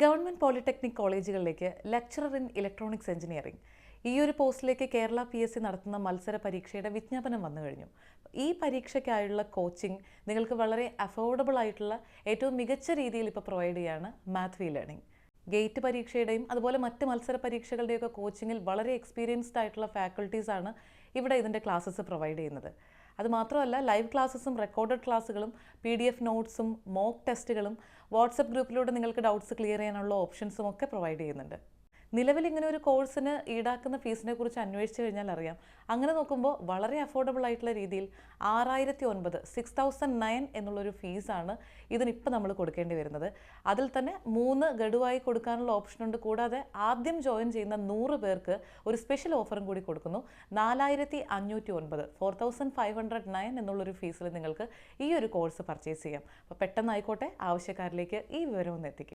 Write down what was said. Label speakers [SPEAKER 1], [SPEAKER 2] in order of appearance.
[SPEAKER 1] Government polytechnic കോളേജുകളിലേക്ക് lecturer in electronics engineering ഈ ഒരു പോസ്റ്റിലേക്ക് കേരള PSC നടത്തുന്ന മത്സര പരീക്ഷയുടെ വിജ്ഞാപനം വന്നു കഴിഞ്ഞു. ഈ പരീക്ഷയ്ക്കായുള്ള കോച്ചിങ് നിങ്ങൾക്ക് വളരെ അഫോർഡബിൾ ആയിട്ടുള്ള ഏറ്റവും മികച്ച രീതിയിൽ ഇപ്പോൾ പ്രൊവൈഡ് ചെയ്യാണ് മാത്ത് വി ലേണിംഗ്. ഗേറ്റ് പരീക്ഷയുടെയും അതുപോലെ മറ്റ് മത്സര പരീക്ഷകളുടെയൊക്കെ കോച്ചിങ്ങിൽ വളരെ എക്സ്പീരിയൻസ്ഡ് ആയിട്ടുള്ള ഫാക്കൽറ്റീസാണ് ഇവിടെ ഇതിൻ്റെ ക്ലാസ്സസ് പ്രൊവൈഡ് ചെയ്യുന്നത്. അതുമാത്രമല്ല, ലൈവ് ക്ലാസ്സസും റെക്കോർഡഡ് ക്ലാസ്സുകളും PDF നോട്ട്സും മോക്ക് ടെസ്റ്റുകളും വാട്സപ്പ് ഗ്രൂപ്പിലൂടെ നിങ്ങൾക്ക് ഡൗട്ട്സ് ക്ലിയർ ചെയ്യാനുള്ള ഓപ്ഷൻസും ഒക്കെ പ്രൊവൈഡ് ചെയ്യുന്നുണ്ട്. നിലവിൽ ഇങ്ങനെ ഒരു കോഴ്സിന് ഈടാക്കുന്ന ഫീസിനെ കുറിച്ച് അന്വേഷിച്ച് കഴിഞ്ഞാൽ അറിയാം. അങ്ങനെ നോക്കുമ്പോൾ വളരെ അഫോർഡബിൾ ആയിട്ടുള്ള രീതിയിൽ 6,009 എന്നുള്ളൊരു ഫീസാണ് ഇതിനിപ്പോൾ നമ്മൾ കൊടുക്കേണ്ടി വരുന്നത്. അതിൽ തന്നെ 3 ഗഡുവായി കൊടുക്കാനുള്ള ഓപ്ഷനുണ്ട്. കൂടാതെ ആദ്യം ജോയിൻ ചെയ്യുന്ന 100 പേർക്ക് ഒരു സ്പെഷ്യൽ ഓഫറും കൂടി കൊടുക്കുന്നു. 4,509 4,509 എന്നുള്ളൊരു ഫീസിൽ നിങ്ങൾക്ക് ഈ ഒരു കോഴ്സ് പർച്ചേസ് ചെയ്യാം. അപ്പോൾ പെട്ടെന്നായിക്കോട്ടെ, ആവശ്യക്കാരിലേക്ക് ഈ വിവരം ഒന്ന് എത്തിക്കും.